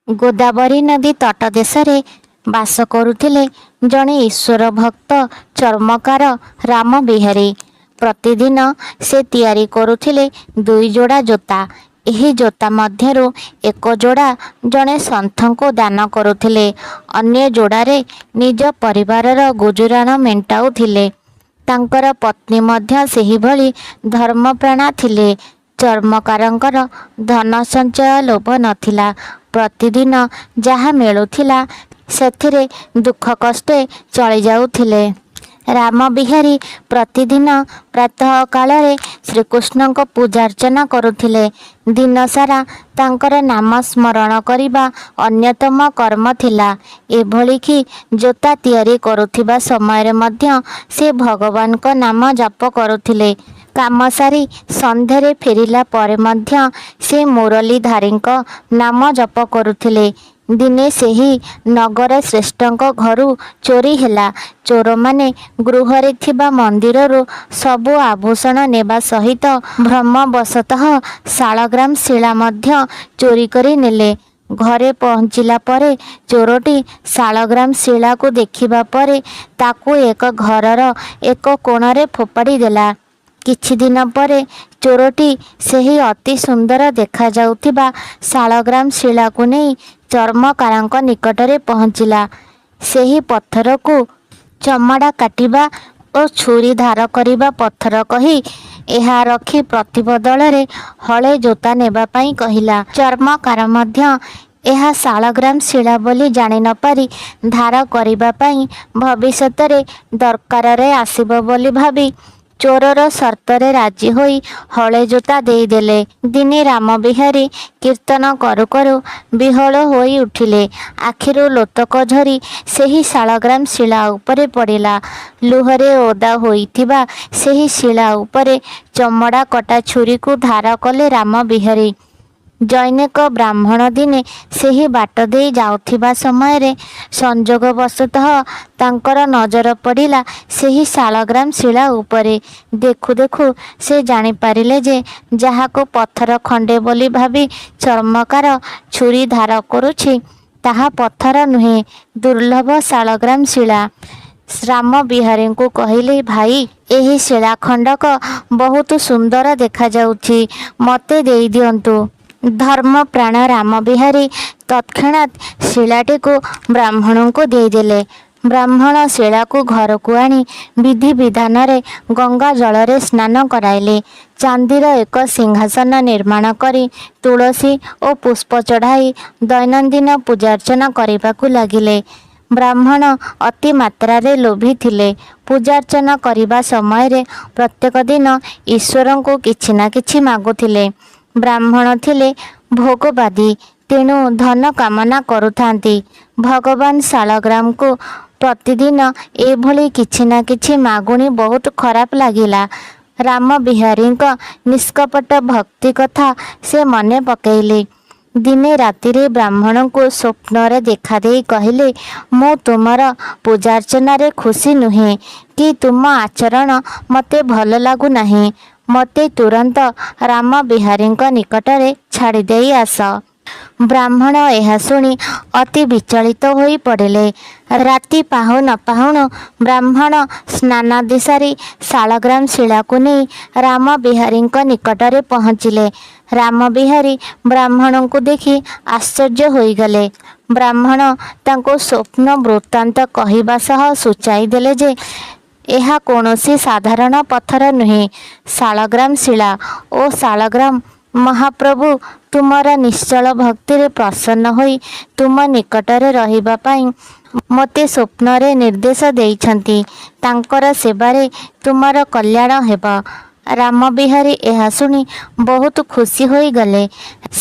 ଗୋଦାବରୀ ନଦୀ ତଟଦେଶରେ ବାସ କରୁଥିଲେ ଜଣେ ଈଶ୍ୱର ଭକ୍ତ ଚର୍ମକାର ରାମ ବିହାରୀ। ପ୍ରତିଦିନ ସେ ତିଆରି କରୁଥିଲେ 2 ଯୋଡ଼ା ଜୋତା। ଏହି ଜୋତା ମଧ୍ୟରୁ ଏକ ଯୋଡ଼ା ଜଣେ ସନ୍ଥଙ୍କୁ ଦାନ କରୁଥିଲେ, ଅନ୍ୟ ଯୋଡ଼ାରେ ନିଜ ପରିବାରର ଗୁଜୁରାଣ ମେଣ୍ଟାଉଥିଲେ। ତାଙ୍କର ପତ୍ନୀ ମଧ୍ୟ ସେହିଭଳି ଧର୍ମପ୍ରାଣା ଥିଲେ। ଚର୍ମକାରଙ୍କର ଧନ ସଞ୍ଚୟ ଲୋଭ ନଥିଲା। ପ୍ରତିଦିନ ଯାହା ମିଳୁଥିଲା ସେଥିରେ ଦୁଃଖ କଷ୍ଟେ ଚଳି ଯାଉଥିଲେ। ରାମ ବିହାରୀ ପ୍ରତିଦିନ ପ୍ରାତଃ କାଳରେ ଶ୍ରୀକୃଷ୍ଣଙ୍କ ପୂଜାର୍ଚ୍ଚନା କରୁଥିଲେ। ଦିନସାରା ତାଙ୍କର ନାମ ସ୍ମରଣ କରିବା ଅନ୍ୟତମ କର୍ମ ଥିଲା। ଏଭଳିକି ଜୋତା ତିଆରି କରୁଥିବା ସମୟରେ ମଧ୍ୟ ସେ ଭଗବାନଙ୍କ ନାମ ଜପ କରୁଥିଲେ। କାମ ସାରି ସନ୍ଧ୍ୟାରେ ଫେରିଲା ପରେ ମଧ୍ୟ ସେ ମୁରଲୀଧାରୀଙ୍କ ନାମ ଜପ କରୁଥିଲେ। ଦିନେ ସେହି ନଗର ଶ୍ରେଷ୍ଠଙ୍କ ଘରୁ ଚୋରି ହେଲା। ଚୋରମାନେ ଗୃହରେ ଥିବା ମନ୍ଦିରରୁ ସବୁ ଆଭୂଷଣ ନେବା ସହିତ ଭ୍ରମବଶତଃ ଶାଳଗ୍ରାମ ଶିଳା ମଧ୍ୟ ଚୋରି କରି ନେଲେ। ଘରେ ପହଞ୍ଚିଲା ପରେ ଚୋରଟି ଶାଳଗ୍ରାମ ଶିଳାକୁ ଦେଖିବା ପରେ ତାକୁ ଏକ ଘରର ଏକ କୋଣରେ ଫୋପାଡ଼ି ଦେଲା। କିଛି ଦିନ ପରେ ଚୋରଟି ସେହି ଅତି ସୁନ୍ଦର ଦେଖାଯାଉଥିବା ଶାଳଗ୍ରାମ ଶିଳାକୁ ନେଇ ଚର୍ମକାରଙ୍କ ନିକଟରେ ପହଞ୍ଚିଲା। ସେହି ପଥରକୁ ଚମଡ଼ା କାଟିବା ଓ ଛୁରୀ ଧାର କରିବା ପଥର କହି ଏହା ରଖି ପ୍ରତିବଦଳରେ ହଳେ ଜୋତା ନେବା ପାଇଁ କହିଲା। ଚର୍ମକାର ମଧ୍ୟ ଏହା ଶାଳଗ୍ରାମ ଶିଳା ବୋଲି ଜାଣି ନ ପାରି ଧାର କରିବା ପାଇଁ ଭବିଷ୍ୟତରେ ଦରକାରରେ ଆସିବ ବୋଲି ଭାବି ଚୋରର ସର୍ତ୍ତରେ ରାଜି ହୋଇ ହଳେ ଜୋତା ଦେଇଦେଲେ। ଦିନେ ରାମ ବିହାରୀ କୀର୍ତ୍ତନ କରୁ କରୁ ବିହ୍ୱଳ ହୋଇ ଉଠିଲେ। ଆଖିରୁ ଲୋତକ ଝରି ସେହି ଶାଳଗ୍ରାମ ଶିଳା ଉପରେ ପଡ଼ିଲା। ଲୁହରେ ଓଦା ହୋଇଥିବା ସେହି ଶିଳା ଉପରେ ଚମଡ଼ା କଟା ଛୁରୀକୁ ଧାର କଲେ ରାମ ବିହାରୀ। ଜନୈକ ବ୍ରାହ୍ମଣ ଦିନେ ସେହି ବାଟ ଦେଇ ଯାଉଥିବା ସମୟରେ ସଂଯୋଗବଶତଃ ତାଙ୍କର ନଜର ପଡ଼ିଲା ସେହି ଶାଳଗ୍ରାମ ଶିଳା ଉପରେ। ଦେଖୁ ଦେଖୁ ସେ ଜାଣିପାରିଲେ ଯେ ଯାହାକୁ ପଥର ଖଣ୍ଡେ ବୋଲି ଭାବି ଚର୍ମକାର ଛୁରୀ ଧାର କରୁଛି ତାହା ପଥର ନୁହେଁ, ଦୁର୍ଲଭ ଶାଳଗ୍ରାମ ଶିଳା। ରାମ ବିହାରୀଙ୍କୁ କହିଲେ, ଭାଇ, ଏହି ଶିଳାଖଣ୍ଡକ ବହୁତ ସୁନ୍ଦର ଦେଖାଯାଉଛି, ମୋତେ ଦେଇଦିଅନ୍ତୁ। ଧର୍ମପ୍ରାଣ ରାମ ବିହାରୀ ତତ୍କ୍ଷଣାତ୍ ଶିଳାଟିକୁ ବ୍ରାହ୍ମଣଙ୍କୁ ଦେଇଦେଲେ। ବ୍ରାହ୍ମଣ ଶିଳାକୁ ଘରକୁ ଆଣି ବିଧି ବିଧାନରେ ଗଙ୍ଗା ଜଳରେ ସ୍ନାନ କରାଇଲେ। ଚାନ୍ଦିର ଏକ ସିଂହାସନ ନିର୍ମାଣ କରି ତୁଳସୀ ଓ ପୁଷ୍ପ ଚଢ଼ାଇ ଦୈନନ୍ଦିନ ପୂଜାର୍ଚ୍ଚନା କରିବାକୁ ଲାଗିଲେ। ବ୍ରାହ୍ମଣ ଅତି ମାତ୍ରାରେ ଲୋଭୀ ଥିଲେ। ପୂଜାର୍ଚ୍ଚନା କରିବା ସମୟରେ ପ୍ରତ୍ୟେକ ଦିନ ଈଶ୍ୱରଙ୍କୁ କିଛି ନା କିଛି ମାଗୁଥିଲେ। ବ୍ରାହ୍ମଣ ଥିଲେ ଭୋଗବାଦୀ, ତେଣୁ ଧନ କାମନା କରୁଥାନ୍ତି। ଭଗବାନ ଶାଳଗ୍ରାମକୁ ପ୍ରତିଦିନ ଏଭଳି କିଛି ନା କିଛି ମାଗୁଣି ବହୁତ ଖରାପ ଲାଗିଲା। ରାମ ବିହାରୀଙ୍କ ନିଷ୍କପଟ ଭକ୍ତି କଥା ସେ ମନେ ପକାଇଲେ। ଦିନେ ରାତିରେ ବ୍ରାହ୍ମଣଙ୍କୁ ସ୍ୱପ୍ନରେ ଦେଖାଦେଇ କହିଲେ, ମୁଁ ତୁମର ପୂଜାର୍ଚ୍ଚନାରେ ଖୁସି ନୁହେଁ କି ତୁମ ଆଚରଣ ମୋତେ ଭଲ ଲାଗୁନାହିଁ। ମୋତେ ତୁରନ୍ତ ରାମ ବିହାରୀଙ୍କ ନିକଟରେ ଛାଡ଼ିଦେଇ ଆସ। ବ୍ରାହ୍ମଣ ଏହା ଶୁଣି ଅତି ବିଚଳିତ ହୋଇ ପଡ଼ିଲେ। ରାତି ପାହୁ ନ ପାହୁଣୁ ବ୍ରାହ୍ମଣ ସ୍ନାନାଦି ସାରି ଶାଳଗ୍ରାମ ଶିଳାକୁ ନେଇ ରାମ ବିହାରୀଙ୍କ ନିକଟରେ ପହଞ୍ଚିଲେ। ରାମ ବିହାରୀ ବ୍ରାହ୍ମଣଙ୍କୁ ଦେଖି ଆଶ୍ଚର୍ଯ୍ୟ ହୋଇଗଲେ। ବ୍ରାହ୍ମଣ ତାଙ୍କୁ ସ୍ୱପ୍ନ ବୃତ୍ତାନ୍ତ କହିବା ସହ ସୂଚାଇ ଦେଲେ ଯେ ଏହା କୌଣସି ସାଧାରଣ ପଥର ନୁହେଁ, ଶାଳଗ୍ରାମ ଶିଳା। ଓ ଶାଳଗ୍ରାମ, ମହାପ୍ରଭୁ ତୁମର ନିଶ୍ଚଳ ଭକ୍ତିରେ ପ୍ରସନ୍ନ ହୋଇ ତୁମ ନିକଟରେ ରହିବା ପାଇଁ ମୋତେ ସ୍ୱପ୍ନରେ ନିର୍ଦ୍ଦେଶ ଦେଇଛନ୍ତି। ତାଙ୍କର ସେବାରେ ତୁମର କଲ୍ୟାଣ ହେବ। ରାମ ବିହାରୀ ଏହା ଶୁଣି ବହୁତ ଖୁସି ହୋଇଗଲେ।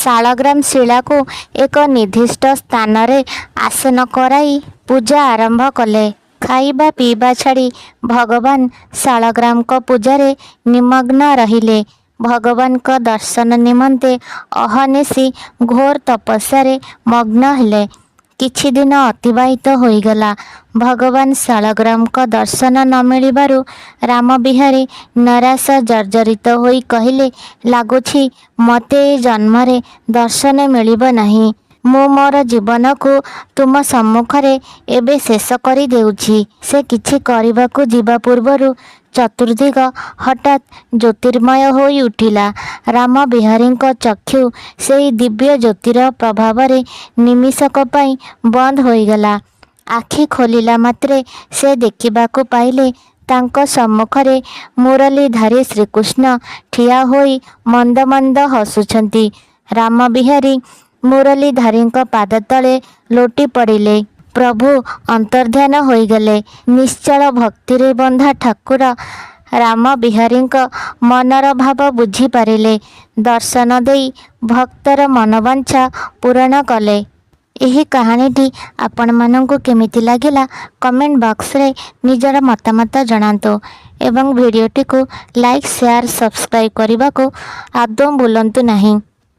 ଶାଳଗ୍ରାମ ଶିଳାକୁ ଏକ ନିର୍ଦ୍ଦିଷ୍ଟ ସ୍ଥାନରେ ଆସନ କରାଇ ପୂଜା ଆରମ୍ଭ କଲେ। ଖାଇବା ପିଇବା ଛାଡ଼ି ଭଗବାନ ଶାଳଗ୍ରାମଙ୍କ ପୂଜାରେ ନିମଗ୍ନ ରହିଲେ। ଭଗବାନଙ୍କ ଦର୍ଶନ ନିମନ୍ତେ ଅହର୍ନିଶି ଘୋର ତପସ୍ୟାରେ ମଗ୍ନ ହେଲେ। କିଛି ଦିନ ଅତିବାହିତ ହୋଇଗଲା। ଭଗବାନ ଶାଳଗ୍ରାମଙ୍କ ଦର୍ଶନ ନ ମିଳିବାରୁ ରାମ ବିହାରୀ ନିରାଶ ଜର୍ଜରିତ ହୋଇ କହିଲେ, ଲାଗୁଛି ମୋତେ ଏ ଜନ୍ମରେ ଦର୍ଶନ ମିଳିବ ନାହିଁ। ମୁଁ ମୋର ଜୀବନକୁ ତୁମ ସମ୍ମୁଖରେ ଏବେ ଶେଷ କରି ଦେଉଛି। ସେ କିଛି କରିବାକୁ ଯିବା ପୂର୍ବରୁ ଚତୁର୍ଦିଗ ହଠାତ୍ ଜ୍ୟୋତିର୍ମୟ ହୋଇ ଉଠିଲା। ରାମ ବିହାରୀଙ୍କ ଚକ୍ଷୁ ସେହି ଦିବ୍ୟ ଜ୍ୟୋତିର ପ୍ରଭାବରେ ନିମିଷକ ପାଇଁ ବନ୍ଦ ହୋଇଗଲା। ଆଖି ଖୋଲିଲା ମାତ୍ରେ ସେ ଦେଖିବାକୁ ପାଇଲେ ତାଙ୍କ ସମ୍ମୁଖରେ ମୁରଲୀଧାରୀ ଶ୍ରୀକୃଷ୍ଣ ଠିଆ ହୋଇ ମନ୍ଦ ମନ୍ଦ ହସୁଛନ୍ତି। ରାମ ବିହାରୀ ମୁରଲୀଧାରୀଙ୍କ ପାଦ ତଳେ ଲୋଟି ପଡ଼ିଲେ। ପ୍ରଭୁ ଅନ୍ତର୍ଧ୍ୟାନ ହୋଇଗଲେ। ନିଶ୍ଚଳ ଭକ୍ତିରେ ବନ୍ଧା ଠାକୁର ରାମ ବିହାରୀଙ୍କ ମନର ଭାବ ବୁଝିପାରିଲେ। ଦର୍ଶନ ଦେଇ ଭକ୍ତର ମନବାଞ୍ଛା ପୂରଣ କଲେ। ଏହି କାହାଣୀଟି ଆପଣମାନଙ୍କୁ କେମିତି ଲାଗିଲା କମେଣ୍ଟ ବକ୍ସରେ ନିଜର ମତାମତ ଜଣାନ୍ତୁ ଏବଂ ଭିଡ଼ିଓଟିକୁ ଲାଇକ୍, ସେୟାର, ସବସ୍କ୍ରାଇବ୍ କରିବାକୁ ଆଦୌ ଭୁଲନ୍ତୁ ନାହିଁ।